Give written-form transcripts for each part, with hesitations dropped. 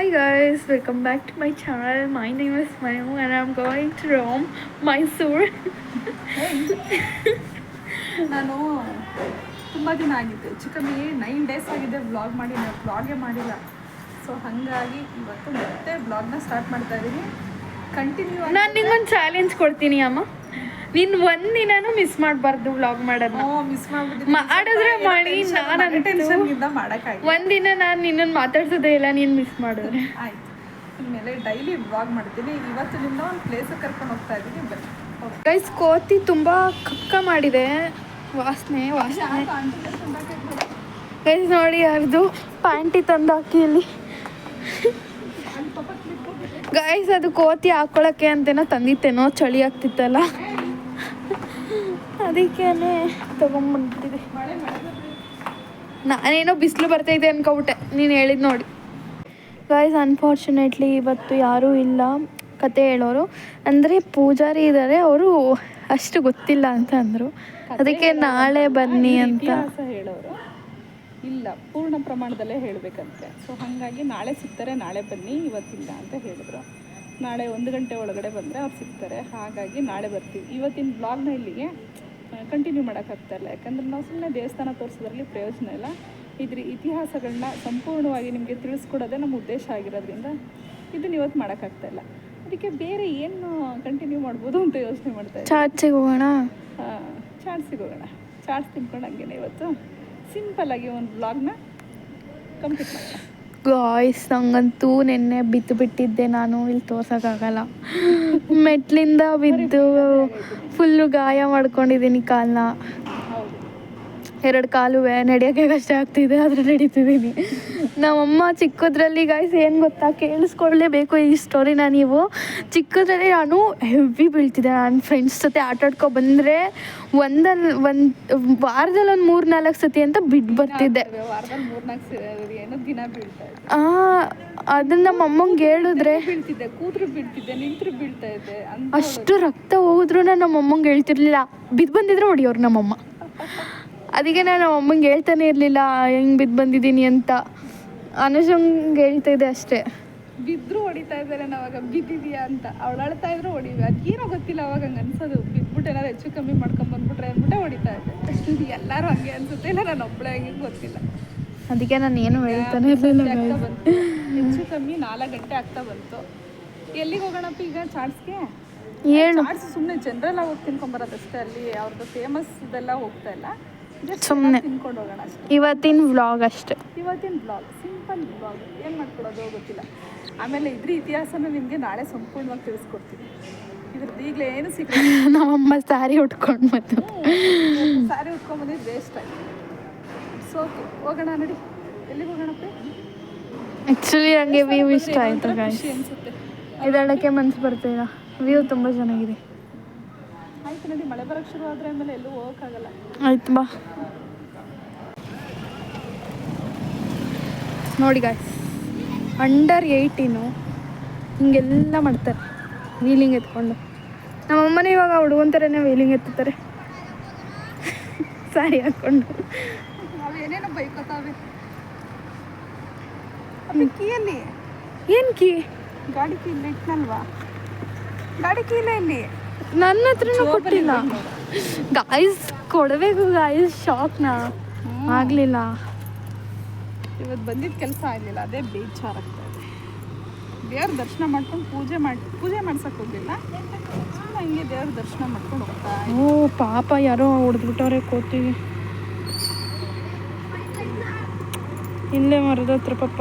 Hi guys, welcome back to my channel. My name is Manu and I'm going to Rome, Mysore. ನಾನು ತುಂಬ ದಿನ ಆಗಿತ್ತು, ಹೆಚ್ಚು ಕಮ್ಮಿ 9 days ಆಗಿದೆ ವ್ಲಾಗ್ ಮಾಡಿ. ನಾನು ವ್ಲಾಗೇ ಮಾಡಿಲ್ಲ. ಸೊ ಹಾಗಾಗಿ ಇವತ್ತು ಮತ್ತೆ ವ್ಲಾಗ್ನ ಸ್ಟಾರ್ಟ್ ಮಾಡ್ತಾ ಇದ್ದೀನಿ. ಕಂಟಿನ್ಯೂ ನಾನು ನಿಂಗೊಂದು ಚಾಲೆಂಜ್ ಕೊಡ್ತೀನಿ ಅಮ್ಮ. ನೀನು ಒಂದಿನನೂ ಮಿಸ್ ಮಾಡಬಾರ್ದು ವ್ಲಾಗ್ ಮಾಡೋದನ್ನ. ಮಿಸ್ ಮಾಡ್ಬಿಟ್ಟಿದ್ದೀನಿ. ಮಾಡಿದ್ರೆ ಮಾಡಿ, ನಾನು ಟೆನ್ಷನ್ನಿಂದ ಮಾಡೋಕ್ಕಾಗಿ ಒಂದಿನ ನಾನು ನಿನ್ನನ್ನು ಮಾತಾಡ್ಸೋದೇ ಇಲ್ಲ, ನೀನು ಮಿಸ್ ಮಾಡಿದ್ರೆ ಆಯ್ತು. ಇನ್ಮೇಲೆ ಡೈಲಿ ವ್ಲಾಗ್ ಮಾಡ್ತೀನಿ. ಇವತ್ತು ನಿನ್ನ ಒಂದು ಪ್ಲೇಸಿಗೆ ಕರ್ಕೊಂಡು ಹೋಗ್ತಾ ಇದ್ದೀನಿ. ಬನ್ನಿ ಗೈಸ್, ಕೋತಿ ತುಂಬ ಕಕ್ಕ ಮಾಡಿದೆ. ವಾಸನೆ ಗೈಸ್ ನೋಡಿ, ಯಾರ್ದು ಪ್ಯಾಂಟಿ ತಂದು ಹಾಕಿ ಇಲ್ಲಿ. ಗೈಸ್, ಅದು ಕೋತಿ ಹಾಕೊಳಕ್ಕೆ ಅಂತೇನೋ ತಂದಿತ್ತೇನೋ, ಚಳಿ ಆಗ್ತಿತ್ತಲ್ಲ, ಅದಕ್ಕೇನೆ ತೊಗೊಂಡ್ಬಂದಿದೆ. ನಾನೇನೋ ಬಿಸಿಲು ಬರ್ತೈತೆ ಅನ್ಕೊಬಿಟ್ಟೆ ನೀನು ಹೇಳಿದ್ ನೋಡಿ. ಗೈಸ್, ಅನ್ಫಾರ್ಚುನೇಟ್ಲಿ ಇವತ್ತು ಯಾರೂ ಇಲ್ಲ ಕತೆ ಹೇಳೋರು. ಅಂದರೆ ಪೂಜಾರಿ ಇದ್ದಾರೆ, ಅವರು ಅಷ್ಟು ಗೊತ್ತಿಲ್ಲ ಅಂತ ಅಂದರು. ಅದಕ್ಕೆ ನಾಳೆ ಬನ್ನಿ ಅಂತ ಹೇಳೋರು ಇಲ್ಲ, ಪೂರ್ಣ ಪ್ರಮಾಣದಲ್ಲೇ ಹೇಳಬೇಕಂತೆ. ಸೊ ಹಾಗಾಗಿ ನಾಳೆ ಸಿಗ್ತಾರೆ, ನಾಳೆ ಬನ್ನಿ, ಇವತ್ತಿಲ್ಲ ಅಂತ ಹೇಳಿದ್ರು. ನಾಳೆ 1 ಗಂಟೆ ಒಳಗಡೆ ಬಂದರೆ ಅವ್ರು ಸಿಗ್ತಾರೆ. ಹಾಗಾಗಿ ನಾಳೆ ಬರ್ತೀವಿ. ಇವತ್ತಿನ ಬ್ಲಾಗ್ನ ಇಲ್ಲಿಗೆ ಕಂಟಿನ್ಯೂ ಮಾಡೋಕ್ಕಾಗ್ತಾಯಿಲ್ಲ, ಯಾಕಂದ್ರೆ ನಾವು ಸುಮ್ಮನೆ ದೇವಸ್ಥಾನ ತೋರಿಸೋದ್ರಲ್ಲಿ ಪ್ರಯೋಜನ ಇಲ್ಲ. ಇದ್ರ ಇತಿಹಾಸಗಳನ್ನ ಸಂಪೂರ್ಣವಾಗಿ ನಿಮಗೆ ತಿಳಿಸ್ಕೊಡೋದೇ ನಮ್ಮ ಉದ್ದೇಶ ಆಗಿರೋದ್ರಿಂದ ಇದನ್ನು ಇವತ್ತು ಮಾಡೋಕ್ಕಾಗ್ತಾಯಿಲ್ಲ. ಅದಕ್ಕೆ ಬೇರೆ ಏನು ಕಂಟಿನ್ಯೂ ಮಾಡ್ಬೋದು ಅಂತ ಯೋಚನೆ ಮಾಡ್ತಾಯಿದ್ದೆ. ಚಾಟ್ಸಿಗೆ ಹೋಗೋಣ, ಚಾಟ್ಸಿಗೆ ಹೋಗೋಣ. ಚಾಟ್ಸ್ ತಿನ್ಕೊಂಡು ಹಂಗೇನೆ ಇವತ್ತು ಸಿಂಪಲ್ಲಾಗಿ ಒಂದು ವ್ಲಾಗ್ನ ಕಂಪ್ಲೀಟ್ ಮಾಡೋಣ. ಗಾಯ್ಸ್, ನಂಗಂತೂ ನಿನ್ನೆ ಬಿದ್ದು ಬಿಟ್ಟಿದ್ದೆ. ನಾನು ಇಲ್ಲಿ ತೋರ್ಸೋಕ್ಕಾಗಲ್ಲ, ಮೆಟ್ಲಿಂದ ಬಿದ್ದು ಫುಲ್ಲು ಗಾಯ ಮಾಡ್ಕೊಂಡಿದ್ದೀನಿ ಕಾಲನ್ನ. 2 ಕಾಲು ನಡೆಯೋಕ್ಕೆ ಕಷ್ಟ ಆಗ್ತಿದೆ, ಆದರೆ ನಡೀತಿದ್ದೀನಿ. ನಮ್ಮಮ್ಮ ಚಿಕ್ಕದ್ರಲ್ಲಿ ಗೈಸ್ ಏನು ಗೊತ್ತಾ, ಕೇಳಿಸ್ಕೊಳ್ಳೇಬೇಕು ಈ ಸ್ಟೋರಿನ ನೀವು. ಚಿಕ್ಕದ್ರಲ್ಲಿ ನಾನು ಹೆವಿ ಬೀಳ್ತಿದ್ದೆ. ನಾನು ಫ್ರೆಂಡ್ಸ್ ಜೊತೆ ಆಟಾಡ್ಕೊ ಬಂದರೆ ಒಂದು ವಾರದಲ್ಲಿ ಒಂದು 3-4 ಸತಿ ಅಂತ ಬಿಟ್ಟು ಬರ್ತಿದ್ದೆ. ಅದನ್ನ ನಮ್ಮ ಅಮ್ಮಂಗೆ ಹೇಳಿದ್ರೆ ಕೂತ್ರು ಬೀಳ್ತಿದ್ದೆ, ನಿಂತರು ಬೀಳ್ತಾ ಇದ್ದೆ. ಅಷ್ಟು ರಕ್ತ ಹೋಗಿದ್ರು ನಾನು ನಮ್ಮ ಅಮ್ಮಂಗೆ ಹೇಳ್ತಿರ್ಲಿಲ್ಲ. ಬಿದ್ದು ಬಂದಿದ್ರು ಹೊಡಿಯೋರು ನಮ್ಮಮ್ಮ. ಅದಕ್ಕೆ ನಾನು ನಮ್ಮ ಅಮ್ಮಂಗೆ ಹೇಳ್ತಾನೆ ಇರಲಿಲ್ಲ ಹೆಂಗೆ ಬಿದ್ದು ಬಂದಿದ್ದೀನಿ ಅಂತ. ಅನುಷಂಗೆ ಹೇಳ್ತಾ ಇದ್ದೆ ಅಷ್ಟೇ. ಬಿದ್ದರೂ ಹೊಡಿತಾ ಇದ್ದಾರೆ, ನಾವಾಗ ಬಿದ್ದಿದೆಯಾ ಅಂತ. ಅವಳು ಅಳ್ತಾ ಇದ್ರು ಹೊಡಿವಿ, ಅದೇನೋ ಗೊತ್ತಿಲ್ಲ. ಅವಾಗ ಹಂಗೆ ಅನ್ಸೋದು, ಬಿದ್ಬಿಟ್ಟು ಏನಾದ್ರು ಹೆಚ್ಚು ಕಮ್ಮಿ ಮಾಡ್ಕೊಂಬಂದ್ಬಿಟ್ರೆ ಅಂದ್ಬಿಟ್ಟೆ ಹೊಡಿತಾ ಇದ್ದೆ. ಎಲ್ಲರೂ ಹಂಗೆ ಅನ್ಸುತ್ತೆ, ಇಲ್ಲ ನಾನು ಒಬ್ಬಳೇ ಹಂಗೆ ಗೊತ್ತಿಲ್ಲ. ಅದಕ್ಕೆ ನಾನು ಏನು ಹೇಳ್ತಾನೆ ಇರಲಿಲ್ಲ. ಬಂತು ಹೆಚ್ಚು ಕಮ್ಮಿ 4 ಗಂಟೆ ಆಗ್ತಾ ಬಂತು. ಎಲ್ಲಿಗೆ ಹೋಗೋಣಪ್ಪ ಈಗ? ಚಾಟ್ಸ್ಗೆ ಹೇಳು. ಚಾಟ್ಸ್ ಸುಮ್ಮನೆ ಜನರಲ್ ಆಗಿ ಹೋಗಿ ತಿನ್ಕೊಂಬರೋದಷ್ಟೇ. ಅಲ್ಲಿ ಅವ್ರದ್ದು ಫೇಮಸ್ ಇದೆಲ್ಲ ಹೋಗ್ತಾ ಇಲ್ಲ, ಸುಮ್ಮನೆ ತಿನ್ಕೊಂಡು ಹೋಗೋಣ ಅಷ್ಟೇ. ಇವತ್ತಿನ ವ್ಲಾಗ್ ಅಷ್ಟೇ. ಇವತ್ತಿನ ಬ್ಲಾಗ್ ಸಿಂಪಲ್ ಬ್ಲಾಗ್, ಏನು ಮಾಡ್ಕೊಡೋದು ಗೊತ್ತಿಲ್ಲ. ಆಮೇಲೆ ಇದ್ರ ಇತಿಹಾಸನ ನಿಮಗೆ ನಾಳೆ ಸಂಪೂರ್ಣವಾಗಿ ತಿಳಿಸ್ಕೊಡ್ತೀನಿ. ಇದ್ರದ್ದು ಈಗಲೇ ಏನು ಸಿಕ್ಕ ನಮ್ಮಮ್ಮ ಸ್ಯಾರಿ ಉಟ್ಕೊಂಡು ಬಂದು ಸ್ಯಾರಿ ಉಟ್ಕೊಂಡ್ಬಂದಿದ್ದು ವೇಸ್ಟ್ ಆಗಿ. ಸೊ ಓಕೆ, ಹೋಗೋಣ ನಡಿ. ಎಲ್ಲಿಗೆ ಹೋಗೋಣಪ್ಪ? ಆ್ಯಕ್ಚುಲಿ ನನಗೆ ವ್ಯೂ ಇಷ್ಟ ಆಯಿತು ಗಾಯ್ಸ್. ಖುಷಿ ಅನಿಸುತ್ತೆ. ಇದಳಕ್ಕೆ ಮನಸ್ಸು ಬರ್ತಿಲ್ಲ. ವ್ಯೂ ತುಂಬ ಚೆನ್ನಾಗಿದೆ. ಆಯ್ತು ನಡಿ, ಮಳೆ ಬರೋಕ್ಕೆ ಶುರು ಆದರೆ ಆಮೇಲೆ ಎಲ್ಲೂ ಹೋಗೋಕ್ಕಾಗಲ್ಲ. ಆಯ್ತು ಬಾ. ನೋಡಿ ಗಾಯ್ಸ್, ಅಂಡರ್ 18 ಹಿಂಗೆಲ್ಲ ಮಾಡ್ತಾರೆ ವೀಲಿಂಗ್ ಎತ್ಕೊಂಡು. ನಮ್ಮಮ್ಮನೇ ಇವಾಗ ಹುಡುಗನ ಥರನೇ ವೀಲಿಂಗ್ ಎತ್ತುತ್ತಾರೆ ಸ್ಯಾರಿ ಹಾಕ್ಕೊಂಡು. ನಾವೇನೇನೋ ಬೈಕೋತಾವೆ. ಅಪ್ಪ ಕೀಯಲ್ಲಿ ಏನು ಕೀ? ಗಾಡಿ ಕೀ ಇಲ್ಲ ಇಟ್ನಲ್ವಾ? ಗಾಡಿ ಕೀ ಇಲ್ಲ ಇಲ್ಲಿ, ನನ್ನ ಹತ್ರನೂ ಕೊಟ್ಟಿಲ್ಲ ಗಾಯ್ಸ್. ಕೊಡಬೇಕು ಗಾಯ್ಸ್, ಶಾಕ್ನ ಆಗಲಿಲ್ಲ. ಇವತ್ತು ಬಂದಿದ್ದ ಕೆಲಸ ಆಗಲಿಲ್ಲ, ಅದೇ ಬೇಜಾರಾಗ್ತಾ ಇದೆ. ದೇವ್ರ ದರ್ಶನ ಮಾಡ್ಕೊಂಡು ಪೂಜೆ ಮಾಡ್ಸಕ್ಕೆ ಹೋಗಲಿಲ್ಲ, ಸುಮ್ಮನೆ ಹಂಗೆ ದೇವ್ರ ದರ್ಶನ ಮಾಡ್ಕೊಂಡು ಹೋಗ್ತಾ. ಓ ಪಾಪ, ಯಾರೋ ಹೊಡೆದ್ಬಿಟ್ಟವ್ರೆ ಕೋತಿಗೆ ಇಲ್ಲೇ ಮರದ ಹತ್ರ. ಪಾಪ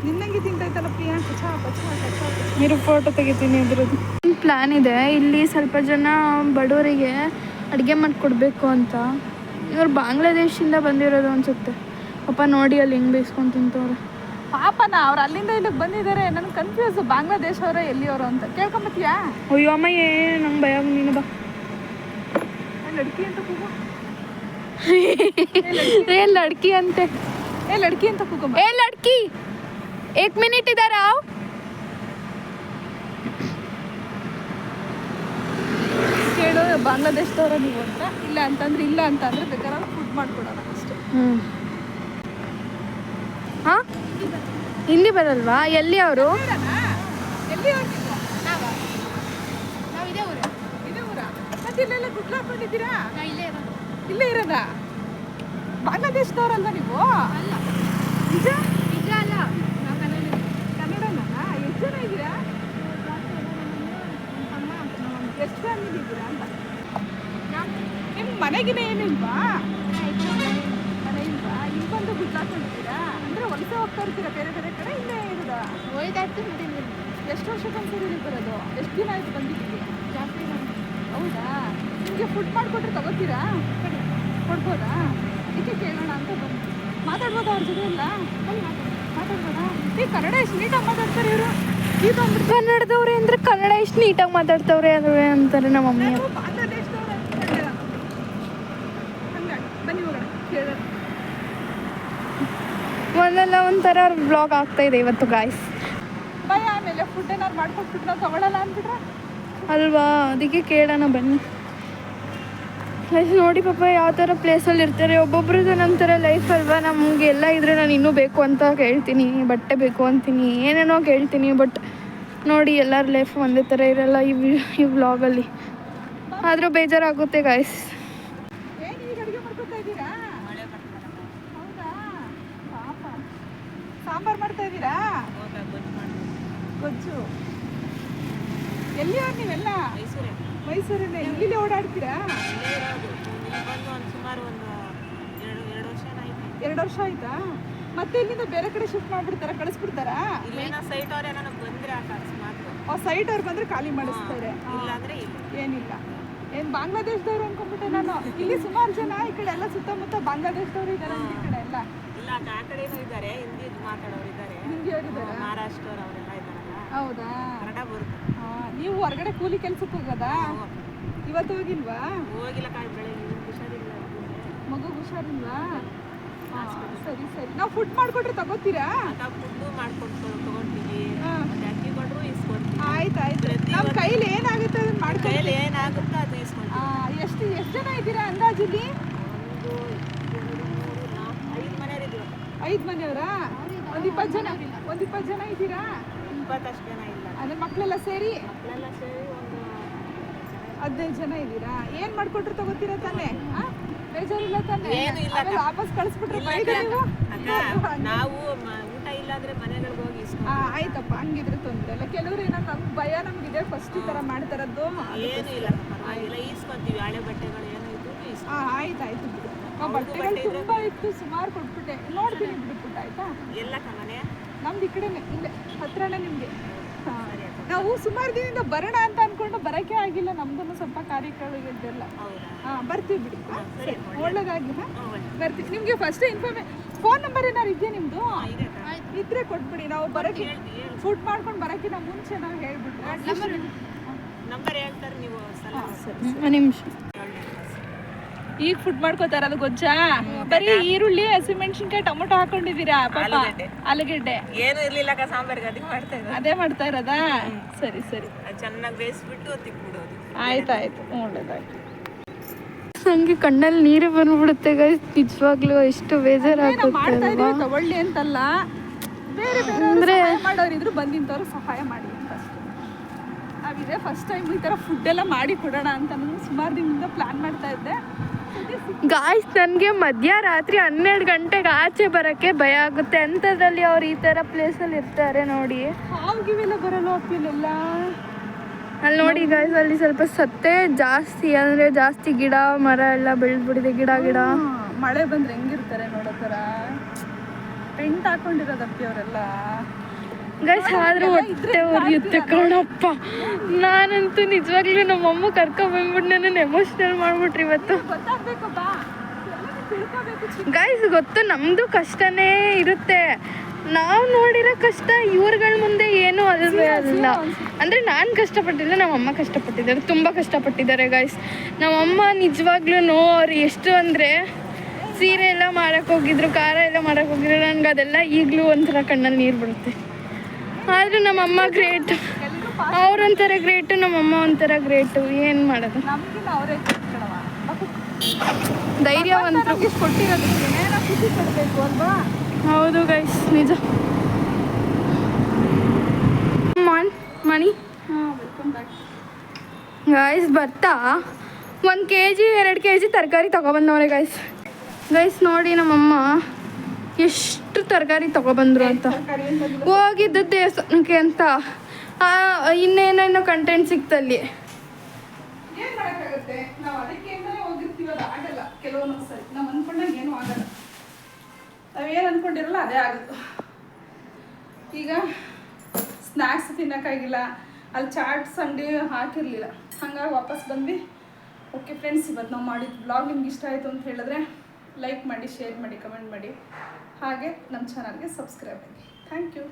ನಿನ್ನಂಗೆ ತಿಂತೈತಲ್ಲ ಪ್ರಿಯಾ. ಇರು, ಫೋಟೋ ತೆಗಿತೀನಿ ಇದ್ರದ್ದು. ಪ್ಲ್ಯಾನ್ ಇದೆ ಇಲ್ಲಿ ಸ್ವಲ್ಪ ಜನ ಬಡವರಿಗೆ ಅಡುಗೆ ಮಾಡಿಕೊಡ್ಬೇಕು ಅಂತ. ಇವ್ರು ಬಾಂಗ್ಲಾದೇಶಿಂದ ಬಂದಿರೋದು ಅನಿಸುತ್ತೆ. ಪಾಪ ನೋಡಿ ಅಲ್ಲಿ ಹೆಂಗೆ ಬೇಯಿಸ್ಕೊಂಡು ತಿಂತವ್ರೆ. ಪಾಪನ ಅವ್ರು ಅಲ್ಲಿಂದ ಇಲ್ಲಿಗೆ ಬಂದಿದ್ದಾರೆ. ನನಗೆ ಕನ್ಫ್ಯೂಸು, ಬಾಂಗ್ಲಾದೇಶ ಅವರೇ ಎಲ್ಲಿಯವರು ಅಂತ. ಕೇಳ್ಕೊಂಬತ್ತೀಯಾ? ಅಯ್ಯೋ ಅಮ್ಮ, ನಂಗೆ ಭಯ. ನೀನು ಬಾ. ಲಡ್ಕಿ ಅಂತ ಕೂಗು. ಲಡ್ಕಿ ಅಂತೆ. ಲಡ್ಕಿ ಅಂತ ಕೂಗು. ಲಡ್ಕಿ 1 ಮಿನಿಟ್ ಇದ್ದಾರಾ? ಕೇಳು, ಬಾಂಗ್ಲಾದೇಶದವರ ನೀವು ಅಂತ. ಇಲ್ಲ ಅಂತಂದ್ರೆ ಬೇಕಾದ್ರೆ ಫುಡ್ ಮಾಡ್ಕೊಡೋಣ ಅಷ್ಟೇ. ಹಾಂ, ಹಿಂದಿ ಬರಲ್ವಾ? ಎಲ್ಲಿ ಅವರು? ಎಲ್ಲಿ ಅವ್ರು ನೀವು? ನಾವು ಇದೇ ಊರು. ಇದೇ ಊರಾ? ಮತ್ತೆ ಇಲ್ಲೆಲ್ಲ ಗುಡ್ಲು ಹಾಕೊಂಡಿದ್ದೀರಾ? ಇಲ್ಲೇ ಇರೋದು. ಇಲ್ಲೇ ಇರೋದಾ? ಬಾಂಗ್ಲಾದೇಶದವ್ರಲ್ಲ ನೀವು? ಅಲ್ಲ, ನಿಜ? ನಿಜ ಅಲ್ಲ, ನಾವು ಕನ್ನಡನಾ? ಎಷ್ಟು ಜನ ಇದ್ದೀರಾ? ಎಷ್ಟು ಫ್ಯಾಮಿಲಿ ಇದ್ದೀರಾ ಅಂತ? ನಿಮ್ಮ ಮನೆಗಿನ ಏನಿಲ್ವಾ? ಮನೆ ಇಲ್ವಾ? ಇಲ್ಲಿ ಬಂದು ಗುಡ್ಲು ಹಾಕೊಂಡಿದ್ದೀರಾ? ಅಂದರೆ ವಲಸೆ ಹೋಗ್ತಾ ಇರ್ತೀರಾ ಬೇರೆ ಬೇರೆ ಕಡೆ? ಇಲ್ಲೇ ಇರೋದಾ? ಹೋಯ್ತಾಯ್ತು ಮತ್ತೆ ಎಷ್ಟು ವರ್ಷಕ್ಕೊಂದ್ಸರಿ ಇಲ್ಲಿ ಬರೋದು? ಎಷ್ಟು ದಿನ ಆಯ್ತು ಬಂದಿದ್ದೀವಿ? ಜಾಸ್ತಿ ಹೌದಾ? ನಿಮಗೆ ಫುಡ್ ಮಾಡಿಕೊಟ್ರೆ ತಗೋತೀರಾ? ಕೊಡ್ಬೋದಾ? ಇದಕ್ಕೆ ಕೇಳೋಣ ಅಂತ ಬಂದು. ಮಾತಾಡ್ಬೋದಾ ಅವ್ರ ಜೊತೆ ಎಲ್ಲ? ಮಾತಾಡ್ಬೋದಾ? ಈ ಕನ್ನಡ ಎಷ್ಟು ನೀಟಾಗಿ ಮಾತಾಡ್ತಾರೆ ಇವರು. ಈ ಬಂದ್ಬಿಟ್ಟು ಕನ್ನಡದವ್ರೆ ಅಂದ್ರೆ ಕನ್ನಡ ಎಷ್ಟು ನೀಟಾಗಿ ಮಾತಾಡ್ತವ್ರೆ ಅದುವೆ ಅಂತಾರೆ ನಮ್ಮ ಮಮ್ಮಿ. ಬಾಂಗ್ಲಾದೇಶದವ್ರು ಅಂದ್ಕೊಂಡೆ ನಾನು. ಹಂಗಾಗಿ ಬನ್ನಿ ಹೋಗೋಣ ಕೇಳೋಣ. ಒಂದಲ್ಲ ಒಂಥರ ವ್ಲಾಗ್ ಆಗ್ತಾ ಇದೆ ಇವತ್ತು ಗಾಯ್ಸ್. ಭಯ ಆಮೇಲೆ ಫುಡ್ ಏನಾದ್ರು ಮಾಡ್ಕೊಟ್ಬಿಟ್ಟು ನಾವು ತಗೊಳ್ಳಲ್ಲ ಅಂದ್ಬಿಟ್ರೆ ಅಲ್ವಾ, ಅದಕ್ಕೆ ಕೇಳೋಣ ಬನ್ನಿ. ನೋಡಿ ಪಾಪ ಯಾವ ಥರ ಪ್ಲೇಸಲ್ಲಿ ಇರ್ತಾರೆ. ಒಬ್ಬೊಬ್ರದ್ದು ನಂತರ ಲೈಫ್ ಅಲ್ವಾ. ನಮಗೆ ಎಲ್ಲ ಇದ್ರೆ ನಾನು ಇನ್ನೂ ಬೇಕು ಅಂತ ಕೇಳ್ತೀನಿ, ಬಟ್ಟೆ ಬೇಕು ಅಂತೀನಿ, ಏನೇನೋ ಕೇಳ್ತೀನಿ. ಬಟ್ ನೋಡಿ ಎಲ್ಲರ ಲೈಫ್ ಒಂದೇ ಥರ ಇರಲ್ಲ ಈ ವ್ಲಾಗಲ್ಲಿ. ಆದರೂ ಬೇಜಾರಾಗುತ್ತೆ ಗಾಯ್ಸ್. ಏನು ಈಗ ಅಡುಗೆ ಮಾಡ್ಕೊತಾ ಇದ್ದೀರಾ? ಹೌದಾ? ಪಾಪ ಸಾಂಬಾರು ಮಾಡ್ತಾ ಇದ್ದೀರಾ? ಗೊಜ್ಜು. ಎಲ್ಲಿಯವ್ರು ನೀವೆಲ್ಲ? ಮೈಸೂರಲ್ಲೇ. ಇಲ್ಲೇ ಓಡಾಡ್ತೀರಾ? ಎರಡು ವರ್ಷ ಆಯ್ತಾ? ಮತ್ತೆ ಇಲ್ಲಿಂದ ಬೇರೆ ಕಡೆ ಶಿಫ್ಟ್ ಮಾಡ್ಬಿಡ್ತಾರಾ? ಕಳಿಸ್ಬಿಡ್ತಾರಾ? ಸೈಟ್ ಅವ್ರು ಬಂದ್ರೆ ಖಾಲಿ ಮಾಡಿಸ್ತಾರೆ. ಏನಿಲ್ಲ. ಏನು ಬಾಂಗ್ಲಾದೇಶದವ್ರು ಅನ್ಕೊಂಡ್ಬಿಟ್ಟೆ ನಾನು. ಇಲ್ಲಿ ಸುಮಾರು ಜನ ಈ ಕಡೆ ಎಲ್ಲ ಸುತ್ತಮುತ್ತ ಬಾಂಗ್ಲಾದೇಶದವ್ರು ಇದ್ದಾರೆ. ಈ ಕಡೆ ಎಲ್ಲ ಹಿಂದಿಯವರಿದ್ದಾರೆ. ಹೌದಾ? ನೀವು ಹೊರಗಡೆ ಕೂಲಿ ಕೆಲ್ಸಕ್ಕೆ ಹೋಗೋದಾ? ಇವತ್ತು ಹೋಗಿಲ್ವಾ? ಮಗು ಹುಷಾರಿಲ್ವಾ? ಸರಿ ಸರಿ. ನಾವು ಫುಡ್ ಮಾಡ್ಕೊಟ್ರೆ ತಗೋತೀರಾ? ಆಯ್ತು ಆಯ್ತು. ನಮ್ಮ ಕೈಲಿ ಏನಾಗುತ್ತೆ ಅದನ್ನ ಮಾಡ್ಕೊಳ್ಳಿ. ಎಷ್ಟು ಜನ ಇದ್ದೀರಾ ಅಂದಾಜಿಲ್ಲಿ? 5 ಮನೆಯವರಾ? ಒಂದು 20 ಜನ ಇದ್ದೀರಾ? ಅದೇ ಮಕ್ಕಳೆಲ್ಲ ಸೇರಿ 15 ಜನ ಇದ್ದೀರಾ? ಏನ್ ಮಾಡ್ಕೊಟ್ರು ತಗೋತೀರಾ ತಾನೆ? ಬೇಜಾರಿಲ್ಲ ತಾನೆ? ವಾಪಸ್ ಕಳಿಸ್ಬಿಟ್ರೆ ನಾವು ಊಟ ಇಲ್ಲ ಅಂದ್ರೆ ಮನೆಗಳಿಗೆ ಹೋಗಿ ಆಯ್ತಪ್ಪ. ಹಂಗಿದ್ರೆ ತೊಂದರೆ ಇಲ್ಲ. ಕೆಲವ್ರು ಏನೋ ನಮ್ಗೆ ಭಯ ನಮ್ಗಿದೆ ಫಸ್ಟ್ ಈ ತರ ಮಾಡ್ತಾರದ್ದು. ಏನು ಇಲ್ಲ, ಪರವಾಗಿಲ್ಲ, ಈಸ್ಕೊಂತೀವಿ. ಹಳೆ ಬಟ್ಟೆಗಳು ಏನೋ ಇದ್ದು ಆಯ್ತಾಯ್ತು ಬಿಡು. ಬಟ್ಟೆಗಳು ತುಂಬಾ ಇತ್ತು, ಸುಮಾರು ಕೊಟ್ಬಿಟ್ಟೆ. ನೋಡ್ತೀನಿ ಬಿಟ್ಬಿಟ್ಟು. ಆಯ್ತಾ? ಎಲ್ಲ ಮನೆ ನಮ್ದು ಈ ಕಡೆನೆ, ಇಲ್ಲೇ ಹತ್ರನೇ ನಿಮ್ಗೆ. ನಾವು ಸುಮಾರು ದಿನದಿಂದ ಬರೋಣ ಅಂತ ಅನ್ಕೊಂಡು ಬರೋಕೆ ಆಗಿಲ್ಲ. ನಮ್ದು ಸ್ವಲ್ಪ ಕಾರ್ಯಕ್ರಮಗಳಿದ್ದೆಲ್ಲ. ಬರ್ತೀವಿ ಬಿಡಿ. ಒಳ್ಳೇದಾಗಿ ಬರ್ತೀವಿ. ನಿಮಗೆ ಫಸ್ಟ್ ಫೋನ್ ನಂಬರ್ ಏನಾರು ಇದೆಯಾ ನಿಮ್ಮದು? ಇದ್ರೆ ಕೊಟ್ಬಿಡಿ. ನಾವು ಬರೋಕೆ ಫುಡ್ ಮಾಡ್ಕೊಂಡು ಬರೋಕ್ಕಿಂತ ಮುಂಚೆ ನಾವು ಹೇಳ್ಬಿಟ್ರೆ ನಂಬರ್ ಹೇಳ್ತಾರೆ ನೀವು. ಒಂದು ನಿಮಿಷ. ಈಗ ಫುಡ್ ಮಾಡ್ಕೋತಾರ ಅದು ಗೊಜ್ಜಾ? ಬರೀ ಈರುಳ್ಳಿ, ಹಸಿಮೆಣಸಿನ್ಕಾಯಿ, ಟೊಮೊಟೊ ಹಾಕೊಂಡಿದ್ದೀರಾ? ಪಾಪ ಆಲೂಗಡ್ಡೆ ಏನು ಇರ್ಲಿಲ್ಲ ಸಾಂಬಾರ್ಗೆ ಅದಕ್ಕೆ ಮಾಡ್ತಾ ಇದ್ದಾರೆ. ಅದೇ ಮಾಡ್ತಾ ಇರೋದಾ? ಸರಿ ಸರಿ. ಚೆನ್ನಾಗಿ ಬೇಯಿಸ್ಬಿಟ್ಟು ತಿಕ್ಬಿಡೋದು. ಆಯ್ತಾಯ್ತು, ಒಳ್ಳೇದಾಯ್ತು. ನಂಗೆ ಕಣ್ಣಲ್ಲಿ ನೀರೇ ಬಂದ್ಬಿಡುತ್ತೆ ಗೈಸ್. ನಿಜವಾಗ್ಲೂ ಎಷ್ಟು ಬೇಜಾರಾಗುತ್ತೆ ಅಲ್ವಾ? ತಗೊಳ್ಳಿ ಅಂತಲ್ಲ, ಬೇರೆ ಬೇರೆ ಮಾಡೋರಿದ್ರು ಬಂದಿಂತವ್ರು ಸಹಾಯ ಮಾಡಿ ಅಂತ ಅಷ್ಟೇ. ನಾವಿದೆ ಫಸ್ಟ್ ಟೈಮ್ ಈ ಥರ ಫುಡ್ ಎಲ್ಲ ಮಾಡಿ ಕೊಡೋಣ ಅಂತ ನಾನು ಸುಮಾರು ದಿನದಿಂದ ಪ್ಲಾನ್ ಮಾಡ್ತಾ ಇದ್ದೆ. ಗಾಯ್ಸ್, ನನಗೆ ಮಧ್ಯರಾತ್ರಿ 12 ಗಂಟೆಗೆ ಆಚೆ ಬರೋಕ್ಕೆ ಭಯ ಆಗುತ್ತೆ. ಅಂಥದ್ರಲ್ಲಿ ಅವ್ರು ಈ ಥರ ಪ್ಲೇಸಲ್ಲಿ ಇರ್ತಾರೆ ನೋಡಿ. ಹಾವಿಗೆಲ್ಲ ಬರಲ್ಲ ಅಪ್ಪಿಲೆಲ್ಲ. ಅಲ್ಲಿ ನೋಡಿ ಗಾಯ್ಸ್, ಅಲ್ಲಿ ಸ್ವಲ್ಪ ಸತ್ತೆ ಜಾಸ್ತಿ, ಅಂದರೆ ಜಾಸ್ತಿ ಗಿಡ ಮರ ಎಲ್ಲ ಬೆಳೆದ್ಬಿಟ್ಟಿದೆ. ಗಿಡ ಮಳೆ ಬಂದ್ರೆ ಹೆಂಗಿರ್ತಾರೆ ನೋಡೋ ಥರ ಟೆಂಟ್ ಹಾಕೊಂಡಿರೋದು ಅಪ್ಪಿ ಅವರೆಲ್ಲ. ಗೈಸ್ ಆದ್ರೂ ಹೊಟ್ಟೆ ಉರಿಯುತ್ತೆ ಕಣಪ್ಪ. ನಾನಂತೂ ನಿಜವಾಗ್ಲೂ ನಮ್ಮಮ್ಮ ಕರ್ಕೊಂಡ್ಬಂದ್ಬಿಟ್ಟು ನನ್ನ ಎಮೋಷ್ನಲ್ ಮಾಡ್ಬಿಟ್ರಿ ಇವತ್ತು. ಗೈಸ್ ಗೊತ್ತು, ನಮ್ಮದು ಕಷ್ಟನೇ ಇರುತ್ತೆ. ನಾವು ನೋಡಿರೋ ಕಷ್ಟ ಇವ್ರುಗಳ ಮುಂದೆ ಏನೂ ಅಲ್ವೇ ಅಲ್ಲ. ಅಂದರೆ ನಾನು ಕಷ್ಟಪಟ್ಟಿಲ್ಲ, ನಮ್ಮಮ್ಮ ಕಷ್ಟಪಟ್ಟಿದ್ದಾರೆ, ತುಂಬ ಕಷ್ಟಪಟ್ಟಿದ್ದಾರೆ ಗೈಸ್. ನಮ್ಮಮ್ಮ ನಿಜವಾಗ್ಲೂ ಅವ್ರು ಎಷ್ಟು ಅಂದರೆ ಸೀರೆ ಎಲ್ಲ ಮಾರಕ್ಕೆ ಹೋಗಿದ್ರು, ಖಾರ ಎಲ್ಲ ಮಾರಕ್ಕೆ ಹೋಗಿದ್ರು. ನನಗೆ ಅದೆಲ್ಲ ಈಗಲೂ ಒಂಥರ ಕಣ್ಣಲ್ಲಿ ನೀರು ಬರುತ್ತೆ. ಆದರೂ ನಮ್ಮಮ್ಮ ಗ್ರೇಟ್. ಅವ್ರೊಂಥರ ಗ್ರೇಟು, ನಮ್ಮಮ್ಮ ಒಂಥರ ಗ್ರೇಟು. ಏನು ಮಾಡೋದು, ಧೈರ್ಯವಂತರು. ಕೊಟ್ಟಿರೋದಕ್ಕೆ ಖುಷಿ ಪಡಬೇಕು ಅಲ್ವಾ? ಹೌದು ಗೈಸ್, ನಿಜ. ಭಗವಂತ ನಮ್ಗೆ ಇಷ್ಟು ಕೊಟ್ಟಿರೋದಕ್ಕೆ ನಾವು ಖುಷಿ ಪಡಬೇಕು. ಭಗವಂತ ನಮ್ಗೆ ಇಷ್ಟು ಕೊಟ್ಟಿರೋದಕ್ಕೆ ನಾವು ಖುಷಿ ಪಡಬೇಕು. ಭಗವಂತ ನಮ್ಗೆ ಇಷ್ಟು ಕೊಟ್ಟಿರೋದಕ್ಕೆ ನಾವು ಖುಷಿ ಪಡಬೇಕು. ಗೈಸ್ ಬರ್ತಾ 1 kg 2 kg ತರಕಾರಿ ತೊಗೊಬಂದವ್ರೆ ಗೈಸ್ ನೋಡಿ ನಮ್ಮಮ್ಮ ಎಷ್ಟು ತರಕಾರಿ ತೊಗೊಬಂದ್ರು ಅಂತ. ತರಕಾರಿ ಅಂತಂದ್ರೆ ಹೋಗಿದ್ದು ದೇವಸ್ಥಾನಕ್ಕೆ ಅಂತ ಇನ್ನೇನೇನೋ ಕಂಟೆಂಟ್ ಸಿಕ್ತಲ್ಲಿ. ಏನು ಮಾಡೋಕ್ಕಾಗುತ್ತೆ, ನಾವು ಅದಕ್ಕೆ ಅಂತಲೇ ಹೋಗಿರ್ತೀವಲ್ಲ, ಆಗಲ್ಲ ಕೆಲವೊಂದು ಸರಿ ನಾವು ಅಂದ್ಕೊಂಡಾಗ ಏನೂ ಆಗಲ್ಲ. ನಾವೇನು ಅಂದ್ಕೊಂಡಿರಲ್ಲ ಅದೇ ಆಗುತ್ತೆ. ಈಗ ಸ್ನ್ಯಾಕ್ಸ್ ತಿನ್ನೋಕ್ಕಾಗಿಲ್ಲ, ಅಲ್ಲಿ ಚಾಟ್ಸ್ ಅಂಗಡಿ ಹಾಕಿರಲಿಲ್ಲ, ಹಾಗಾಗಿ ವಾಪಸ್ ಬಂದ್ವಿ. ಓಕೆ ಫ್ರೆಂಡ್ಸ್, ಇವತ್ತು ನಾವು ಮಾಡಿದ ಬ್ಲಾಗ್ ನಿಮ್ಗೆ ಇಷ್ಟ ಆಯಿತು ಅಂತ ಹೇಳಿದ್ರೆ ಲೈಕ್ ಮಾಡಿ, ಶೇರ್ ಮಾಡಿ, ಕಮೆಂಟ್ ಮಾಡಿ, ಹಾಗೆ ನಮ್ಮ ಚಾನಲ್ಗೆ ಸಬ್ಸ್ಕ್ರೈಬ್ ಆಗಿ. Thank you.